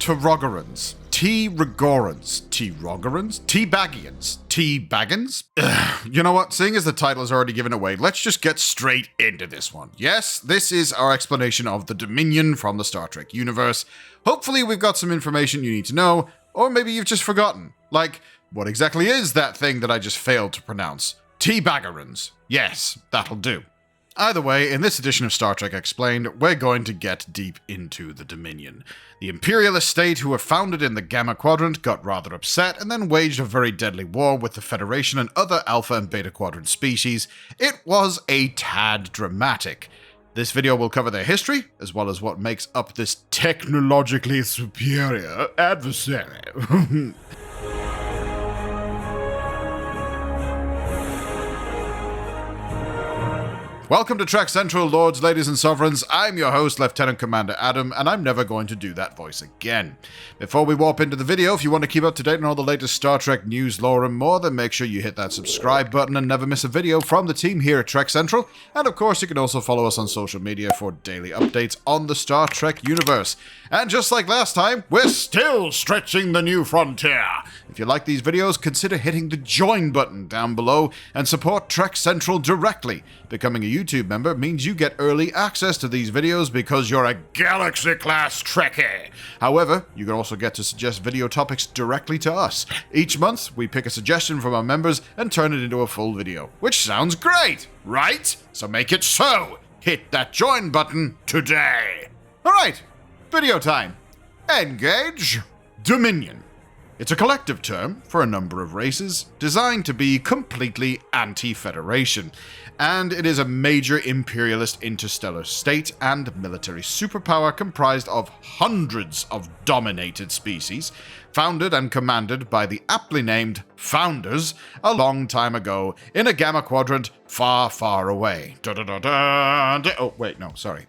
T-Rogorans, T-Baggians, T-Baggins? You know what? Seeing as the title is already given away, let's just get straight into this one. Yes, this is our explanation of the Dominion from the Star Trek universe. Hopefully we've got some information you need to know, or maybe you've just forgotten. Like, what exactly is that thing that I just failed to pronounce? T-Baggerans. Yes, that'll do. Either way, in this edition of Star Trek Explained, we're going to get deep into the Dominion. The imperialist state who were founded in the Gamma Quadrant got rather upset and then waged a very deadly war with the Federation and other Alpha and Beta Quadrant species. It was a tad dramatic. This video will cover their history, as well as what makes up this technologically superior adversary. Welcome to Trek Central, Lords, Ladies, and Sovereigns. I'm your host, Lieutenant Commander Adam, and I'm never going to do that voice again. Before we warp into the video, if you want to keep up to date on all the latest Star Trek news, lore, and more, then make sure you hit that subscribe button and never miss a video from the team here at Trek Central. And of course, you can also follow us on social media for daily updates on the Star Trek universe. And just like last time, we're still stretching the new frontier. If you like these videos, consider hitting the join button down below and support Trek Central directly. Becoming a YouTube member means you get early access to these videos because you're a Galaxy-class Trekkie. However, you can also get to suggest video topics directly to us. Each month, we pick a suggestion from our members and turn it into a full video, which sounds great, right? So make it so. Hit that join button today. All right, video time. Engage Dominion. It's a collective term for a number of races designed to be completely anti-Federation, and it is a major imperialist interstellar state and military superpower comprised of hundreds of dominated species, founded and commanded by the aptly named Founders a long time ago in a Gamma Quadrant far, far away. Oh, wait, no, sorry.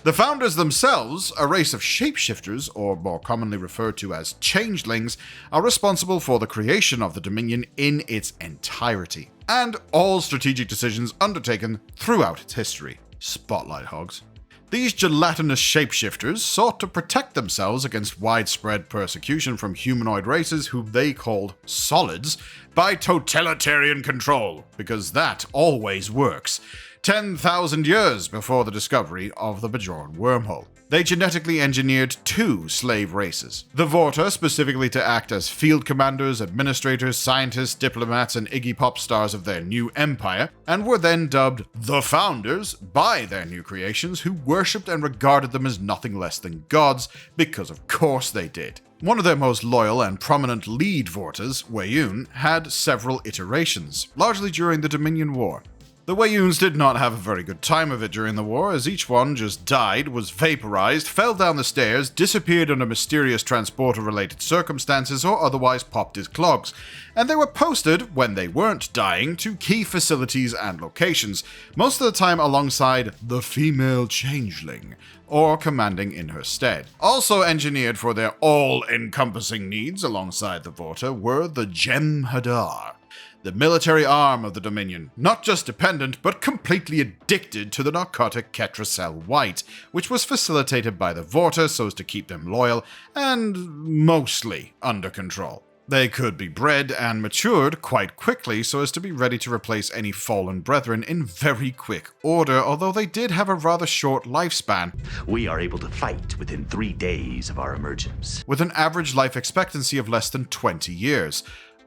The Founders themselves, a race of shapeshifters, or more commonly referred to as changelings, are responsible for the creation of the Dominion in its entirety, and all strategic decisions undertaken throughout its history. Spotlight hogs. These gelatinous shapeshifters sought to protect themselves against widespread persecution from humanoid races whom they called solids by totalitarian control, because that always works. 10,000 years before the discovery of the Bajoran wormhole, they genetically engineered two slave races. The Vorta, specifically to act as field commanders, administrators, scientists, diplomats, and Iggy Pop stars of their new empire, and were then dubbed the Founders by their new creations, who worshipped and regarded them as nothing less than gods, because of course they did. One of their most loyal and prominent lead Vortas, Weyoun, had several iterations, largely during the Dominion War. The Weyouns did not have a very good time of it during the war, as each one just died, was vaporized, fell down the stairs, disappeared under mysterious transporter-related circumstances, or otherwise popped his clogs, and they were posted, when they weren't dying, to key facilities and locations, most of the time alongside the female changeling, or commanding in her stead. Also engineered for their all-encompassing needs alongside the Vorta were the Jem'Hadar, the military arm of the Dominion, not just dependent, but completely addicted to the narcotic Ketracel White, which was facilitated by the Vorta so as to keep them loyal and mostly under control. They could be bred and matured quite quickly so as to be ready to replace any fallen brethren in very quick order, although they did have a rather short lifespan. We are able to fight within 3 days of our emergence, with an average life expectancy of less than 20 years.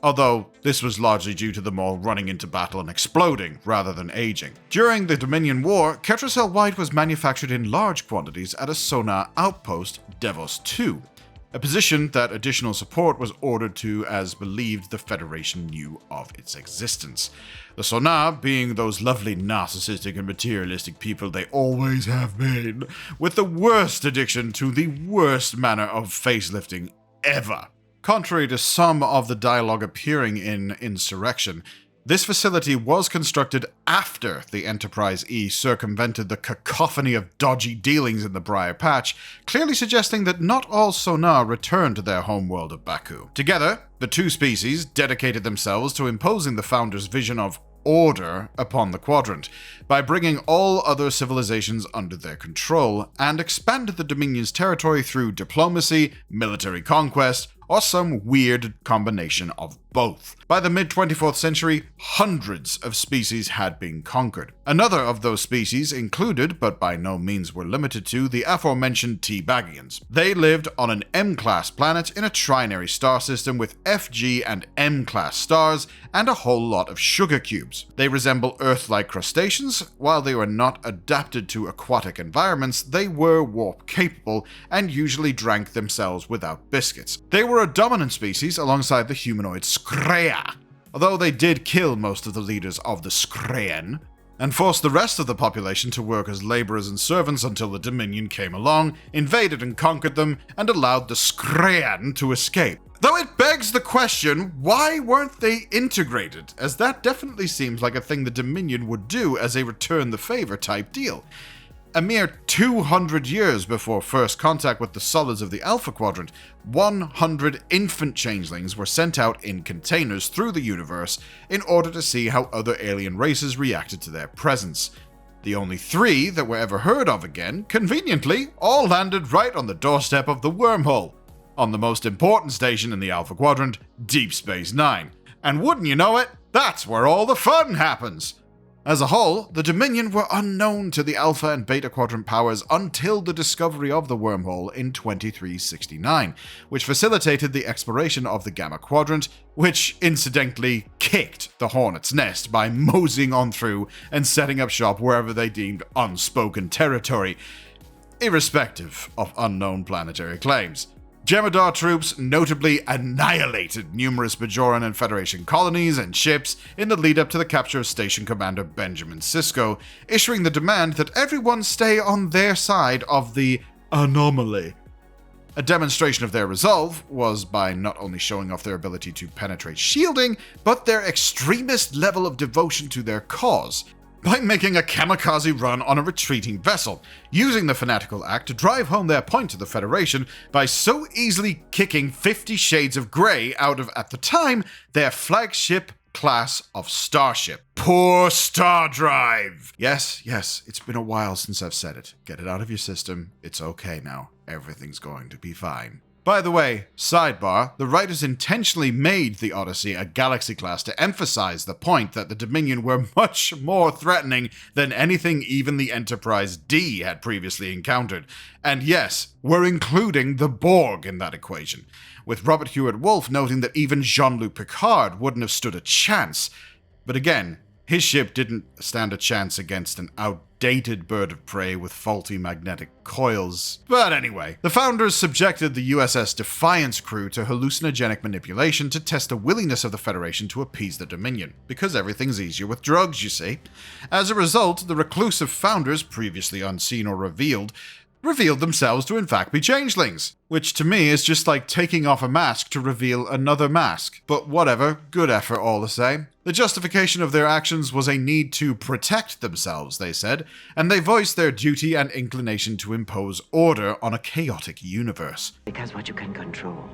Although this was largely due to them all running into battle and exploding, rather than aging. During the Dominion War, Ketracel White was manufactured in large quantities at a sonar outpost, Devos 2, a position that additional support was ordered to as believed the Federation knew of its existence. The sonar being those lovely narcissistic and materialistic people they always have been, with the worst addiction to the worst manner of facelifting ever. Contrary to some of the dialogue appearing in Insurrection, this facility was constructed after the Enterprise E circumvented the cacophony of dodgy dealings in the Briar Patch, clearly suggesting that not all sonar returned to their homeworld of Baku. Together, the two species dedicated themselves to imposing the Founders' vision of order upon the quadrant by bringing all other civilizations under their control, and expanded the Dominion's territory through diplomacy, military conquest, or some weird combination of both. By the mid-24th century, hundreds of species had been conquered. Another of those species included, but by no means were limited to, the aforementioned T-Bagians. They lived on an M-class planet in a trinary star system with F, G, and M-class stars, and a whole lot of sugar cubes. They resemble Earth-like crustaceans. While they were not adapted to aquatic environments, they were warp-capable and usually drank themselves without biscuits. They were a dominant species alongside the humanoid Skrea, although they did kill most of the leaders of the Skrean, and forced the rest of the population to work as laborers and servants until the Dominion came along, invaded and conquered them, and allowed the Skrean to escape. Though it begs the question, why weren't they integrated? As that definitely seems like a thing the Dominion would do as a return the favor type deal. A mere 200 years before first contact with the solids of the Alpha Quadrant, 100 infant changelings were sent out in containers through the universe in order to see how other alien races reacted to their presence. The only 3 that were ever heard of again, conveniently, all landed right on the doorstep of the wormhole, on the most important station in the Alpha Quadrant, Deep Space Nine. And wouldn't you know it, that's where all the fun happens! As a whole, the Dominion were unknown to the Alpha and Beta Quadrant powers until the discovery of the wormhole in 2369, which facilitated the exploration of the Gamma Quadrant, which incidentally kicked the Hornet's Nest by moseying on through and setting up shop wherever they deemed unspoken territory, irrespective of unknown planetary claims. Jem'Hadar troops notably annihilated numerous Bajoran and Federation colonies and ships in the lead-up to the capture of Station Commander Benjamin Sisko, issuing the demand that everyone stay on their side of the anomaly. A demonstration of their resolve was by not only showing off their ability to penetrate shielding, but their extremist level of devotion to their cause, by making a kamikaze run on a retreating vessel, using the fanatical act to drive home their point to the Federation by so easily kicking 50 Shades of Grey out of, at the time, their flagship class of starship. Poor Star Drive! Yes, it's been a while since I've said it. Get it out of your system. It's okay now. Everything's going to be fine. By the way, sidebar, the writers intentionally made the Odyssey a Galaxy class to emphasize the point that the Dominion were much more threatening than anything even the Enterprise D had previously encountered. And yes, we're including the Borg in that equation, with Robert Hewitt Wolf noting that even Jean-Luc Picard wouldn't have stood a chance. But again, his ship didn't stand a chance against an outdated bird of prey with faulty magnetic coils. But anyway, the Founders subjected the USS Defiance crew to hallucinogenic manipulation to test the willingness of the Federation to appease the Dominion, because everything's easier with drugs, you see. As a result, the reclusive Founders, previously unseen or revealed themselves to in fact be changelings, which to me is just like taking off a mask to reveal another mask. But whatever, good effort all the same. The justification of their actions was a need to protect themselves, they said, and they voiced their duty and inclination to impose order on a chaotic universe. Because what you can control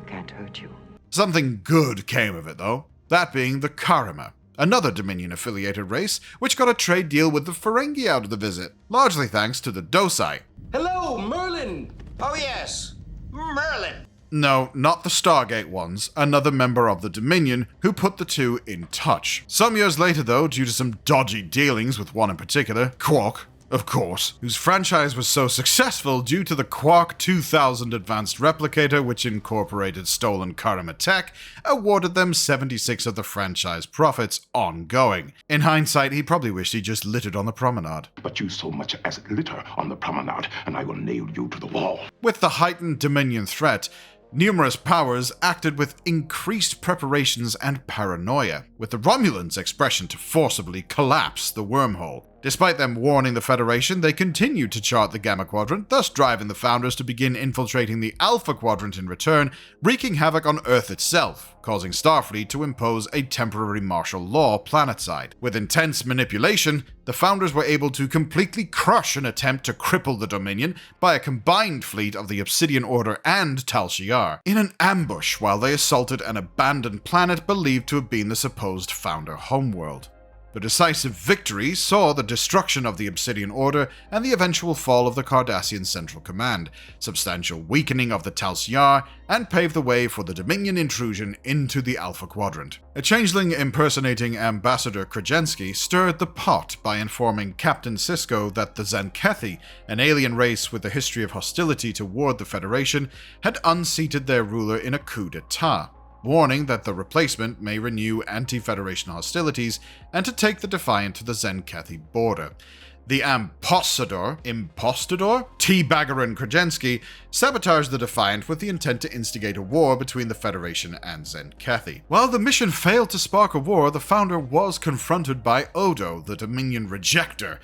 can't hurt you. Something good came of it, though, that being the Karima, another Dominion-affiliated race, which got a trade deal with the Ferengi out of the visit, largely thanks to the Dosai. Hello, Merlin! Oh yes, Merlin! No, not the Stargate ones, another member of the Dominion who put the two in touch. Some years later though, due to some dodgy dealings with one in particular, Quark, of course, whose franchise was so successful due to the Quark 2000 Advanced Replicator, which incorporated stolen Karima tech, awarded them 76 of the franchise profits ongoing. In hindsight, he probably wished he just littered on the promenade. But you so much as litter on the promenade, and I will nail you to the wall. With the heightened Dominion threat, numerous powers acted with increased preparations and paranoia, with the Romulans' expression to forcibly collapse the wormhole. Despite them warning the Federation, they continued to chart the Gamma Quadrant, thus driving the Founders to begin infiltrating the Alpha Quadrant in return, wreaking havoc on Earth itself, causing Starfleet to impose a temporary martial law planetside. With intense manipulation, the Founders were able to completely crush an attempt to cripple the Dominion by a combined fleet of the Obsidian Order and Tal Shiar, in an ambush while they assaulted an abandoned planet believed to have been the supposed Founder homeworld. The decisive victory saw the destruction of the Obsidian Order and the eventual fall of the Cardassian Central Command, substantial weakening of the Tal Shiar, and paved the way for the Dominion intrusion into the Alpha Quadrant. A changeling impersonating Ambassador Krajewski stirred the pot by informing Captain Sisko that the Xenkethi, an alien race with a history of hostility toward the Federation, had unseated their ruler in a coup d'etat, warning that the replacement may renew anti-Federation hostilities and to take the Defiant to the Xenkethi border. The Impostador, T-Baggerin Krajewski, sabotaged the Defiant with the intent to instigate a war between the Federation and Xenkethi. While the mission failed to spark a war, the Founder was confronted by Odo, the Dominion Rejector.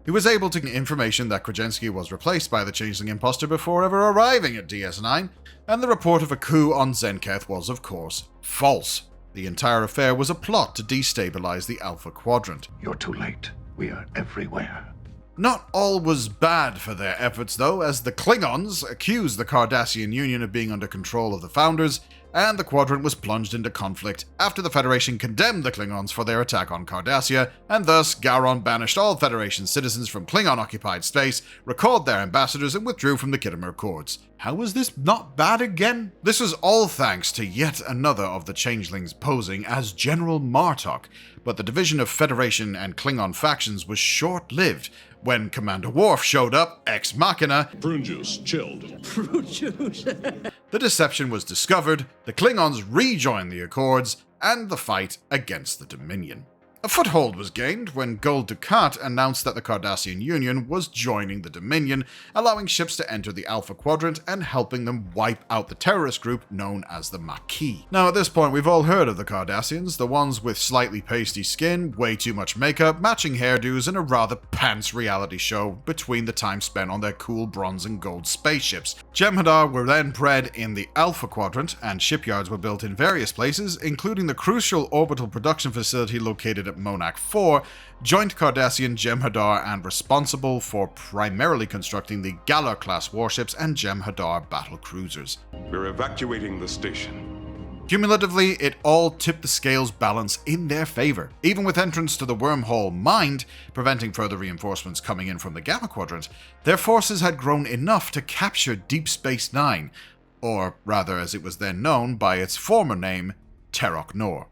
He was able to get information that Krajewski was replaced by the Changeling Imposter before ever arriving at DS9, and the report of a coup on Xenketh was, of course, false. The entire affair was a plot to destabilize the Alpha Quadrant. You're too late. We are everywhere. Not all was bad for their efforts, though, as the Klingons accused the Cardassian Union of being under control of the Founders, and the Quadrant was plunged into conflict after the Federation condemned the Klingons for their attack on Cardassia, and thus Gowron banished all Federation citizens from Klingon-occupied space, recalled their ambassadors, and withdrew from the Khitomer Accords. How was this not bad again? This was all thanks to yet another of the changelings posing as General Martok, but the division of Federation and Klingon factions was short-lived. When Commander Worf showed up, ex machina, Prune juice, chilled. Fruit juice. the deception was discovered, the Klingons rejoined the Accords, and the fight against the Dominion. A foothold was gained when Gul Dukat announced that the Cardassian Union was joining the Dominion, allowing ships to enter the Alpha Quadrant and helping them wipe out the terrorist group known as the Maquis. Now at this point we've all heard of the Cardassians, the ones with slightly pasty skin, way too much makeup, matching hairdos, and a rather pants reality show between the time spent on their cool bronze and gold spaceships. Jem'Hadar were then bred in the Alpha Quadrant, and shipyards were built in various places, including the crucial orbital production facility located at Monak 4, joint Cardassian Jem'Hadar, and responsible for primarily constructing the Galar-class warships and Jem'Hadar battle cruisers. We're evacuating the station. Cumulatively, it all tipped the scales balance in their favor. Even with entrance to the wormhole mined, preventing further reinforcements coming in from the Gamma Quadrant, their forces had grown enough to capture Deep Space Nine, or rather as it was then known by its former name, Terok Nor.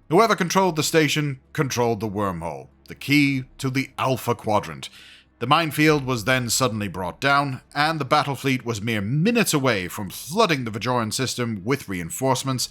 Whoever controlled the station controlled the wormhole, the key to the Alpha Quadrant. The minefield was then suddenly brought down, and the battle fleet was mere minutes away from flooding the Vajoran system with reinforcements.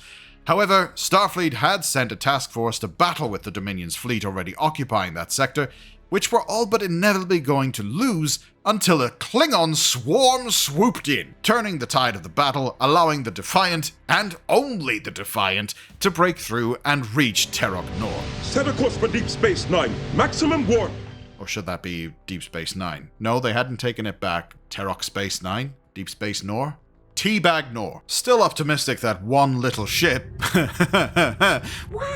However, Starfleet had sent a task force to battle with the Dominion's fleet already occupying that sector, which were all but inevitably going to lose until a Klingon swarm swooped in, turning the tide of the battle, allowing the Defiant, and only the Defiant, to break through and reach Terok Nor. Set a course for Deep Space Nine. Maximum warp. Or should that be Deep Space Nine? No, they hadn't taken it back. Terok Space Nine? Deep Space Nor? Teabag Nor. Still optimistic that one little ship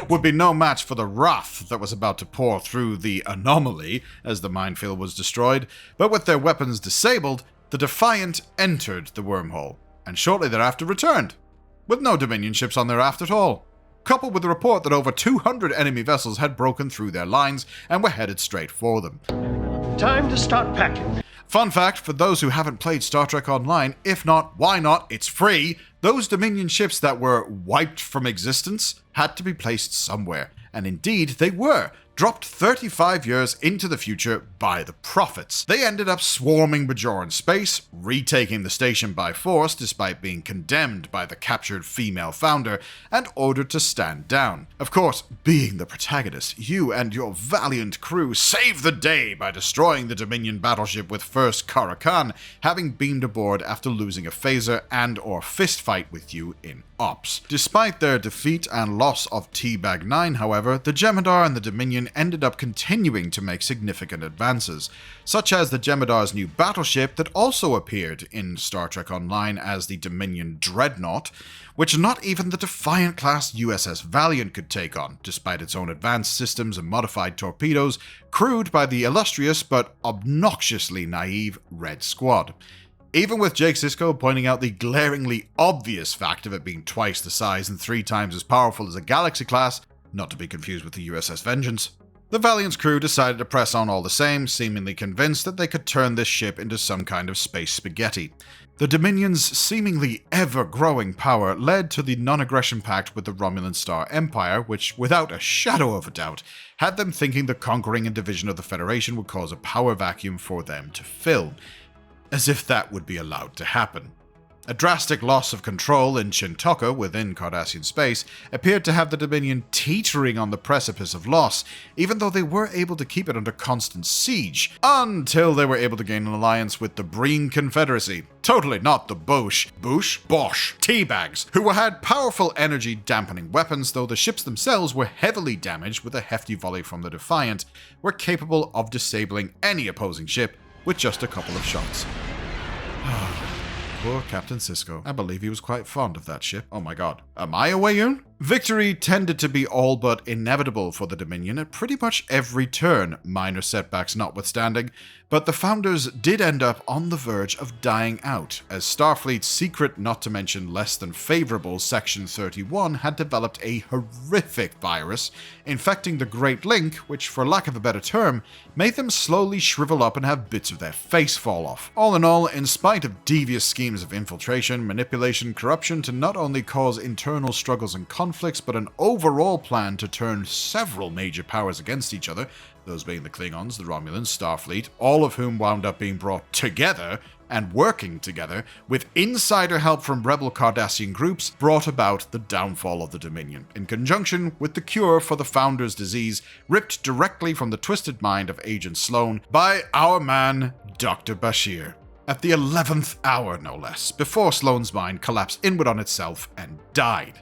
would be no match for the wrath that was about to pour through the anomaly as the minefield was destroyed, but with their weapons disabled, the Defiant entered the wormhole, and shortly thereafter returned, with no Dominion ships on their aft at all, coupled with the report that over 200 enemy vessels had broken through their lines and were headed straight for them. Time to start packing. Fun fact for those who haven't played Star Trek Online, if not, why not? It's free. Those Dominion ships that were wiped from existence had to be placed somewhere, and indeed they were, dropped 35 years into the future by the Prophets. They ended up swarming Bajoran space, retaking the station by force despite being condemned by the captured female founder, and ordered to stand down. Of course, being the protagonist, you and your valiant crew saved the day by destroying the Dominion battleship with first Kara Khan, having beamed aboard after losing a phaser and or fist fight with you in ops. Despite their defeat and loss of Teabag 9, however, the Jem'Hadar and the Dominion ended up continuing to make significant advances, such as the Jem'Hadar's new battleship that also appeared in Star Trek Online as the Dominion Dreadnought, which not even the Defiant-class USS Valiant could take on, despite its own advanced systems and modified torpedoes, crewed by the illustrious but obnoxiously naive Red Squad. Even with Jake Sisko pointing out the glaringly obvious fact of it being twice the size and 3 times as powerful as a Galaxy class, not to be confused with the USS Vengeance. The Valiant's crew decided to press on all the same, seemingly convinced that they could turn this ship into some kind of space spaghetti. The Dominion's seemingly ever-growing power led to the non-aggression pact with the Romulan Star Empire, which, without a shadow of a doubt, had them thinking the conquering and division of the Federation would cause a power vacuum for them to fill. As if that would be allowed to happen. A drastic loss of control in Shintoka within Cardassian space appeared to have the Dominion teetering on the precipice of loss, even though they were able to keep it under constant siege, until they were able to gain an alliance with the Breen Confederacy. Totally not the Bosch, teabags, who had powerful energy-dampening weapons, though the ships themselves were heavily damaged with a hefty volley from the Defiant, were capable of disabling any opposing ship with just a couple of shots. Poor Captain Sisko. I believe he was quite fond of that ship. Oh my god. Am I a Wayun? Victory tended to be all but inevitable for the Dominion at pretty much every turn, minor setbacks notwithstanding, but the Founders did end up on the verge of dying out, as Starfleet's secret, not to mention less than favorable Section 31 had developed a horrific virus, infecting the Great Link, which, for lack of a better term, made them slowly shrivel up and have bits of their face fall off. All in all, in spite of devious schemes of infiltration, manipulation, corruption to not only cause internal struggles and conflicts, but an overall plan to turn several major powers against each other, those being the Klingons, the Romulans, Starfleet, all of whom wound up being brought together and working together, with insider help from rebel Cardassian groups, brought about the downfall of the Dominion, in conjunction with the cure for the Founders' disease, ripped directly from the twisted mind of Agent Sloan by our man, Dr. Bashir. At the 11th hour, no less, before Sloan's mind collapsed inward on itself and died.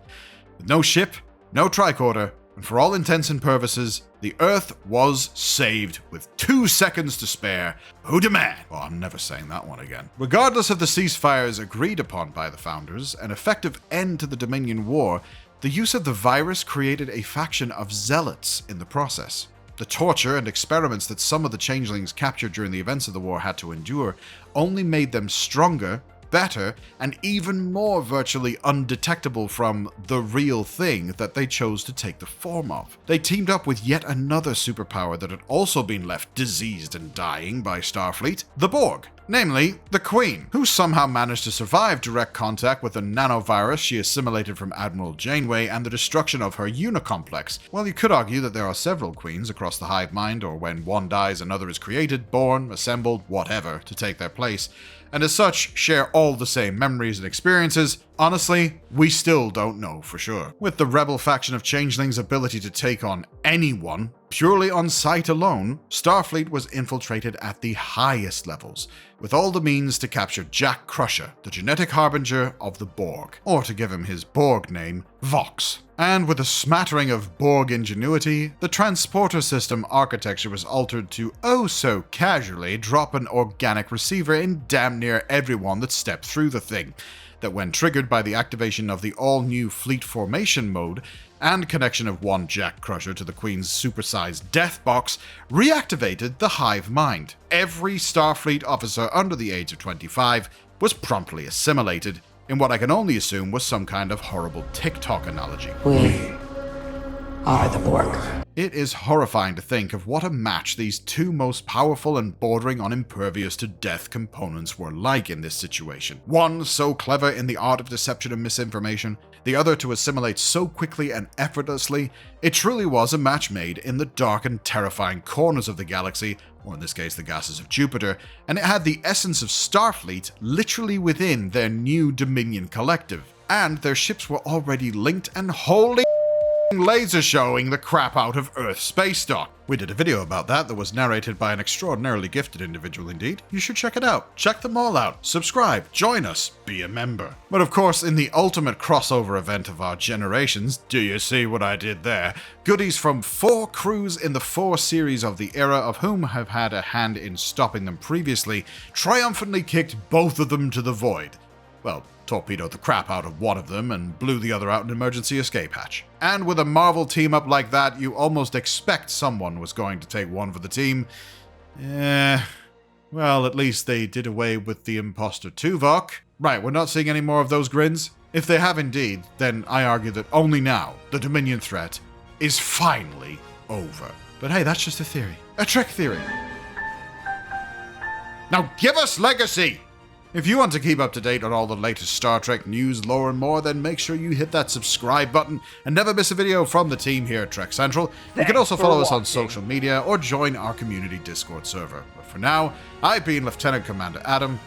With no ship, no tricorder, and for all intents and purposes, the Earth was saved with 2 seconds to spare. Who demand? Well, I'm never saying that one again. Regardless of the ceasefires agreed upon by the Founders, an effective end to the Dominion War, the use of the virus created a faction of zealots in the process. The torture and experiments that some of the changelings captured during the events of the war had to endure only made them stronger, better, and even more virtually undetectable from the real thing that they chose to take the form of. They teamed up with yet another superpower that had also been left diseased and dying by Starfleet, the Borg. Namely, the Queen, who somehow managed to survive direct contact with a nanovirus she assimilated from Admiral Janeway and the destruction of her unicomplex. Well, you could argue that there are several queens across the hive mind, or when one dies another is created, born, assembled, whatever, to take their place, and as such share all the same memories and experiences. Honestly, we still don't know for sure. With the rebel faction of changelings' ability to take on anyone, purely on sight alone, Starfleet was infiltrated at the highest levels, with all the means to capture Jack Crusher, the genetic harbinger of the Borg, or to give him his Borg name, Vox. And with a smattering of Borg ingenuity, the transporter system architecture was altered to oh so casually drop an organic receiver in damn near everyone that stepped through the thing, that when triggered by the activation of the all-new fleet formation mode and connection of one Jack Crusher to the Queen's supersized death box, reactivated the hive mind. Every Starfleet officer under the age of 25 was promptly assimilated, in what I can only assume was some kind of horrible TikTok analogy. We are the Borg. It is horrifying to think of what a match these two most powerful and bordering on impervious to death components were like in this situation. One so clever in the art of deception and misinformation, the other to assimilate so quickly and effortlessly. It truly was a match made in the dark and terrifying corners of the galaxy, or in this case the gases of Jupiter, and it had the essence of Starfleet literally within their new Dominion collective. And their ships were already linked and holy laser showing the crap out of Earth space dock. We did a video about that was narrated by an extraordinarily gifted individual indeed. You should check it out. Check them all out. Subscribe. Join us. Be a member. But of course, in the ultimate crossover event of our generations, do you see what I did there? Goodies from 4 crews in the 4 series of the era, of whom have had a hand in stopping them previously, triumphantly kicked both of them to the void. Well, torpedoed the crap out of one of them and blew the other out an emergency escape hatch. And with a Marvel team up like that, you almost expect someone was going to take one for the team. Well, at least they did away with the imposter Tuvok. Right, we're not seeing any more of those grins? If they have indeed, then I argue that only now the Dominion threat is finally over. But hey, that's just a theory. A Trek theory. Now give us legacy! If you want to keep up to date on all the latest Star Trek news, lore, and more, then make sure you hit that subscribe button and never miss a video from the team here at Trek Central. You can also follow us on social media or join our community Discord server. But for now, I've been Lieutenant Commander Adam,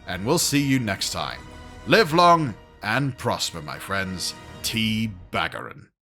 and we'll see you next time. Live long and prosper, my friends. T. Baggerin.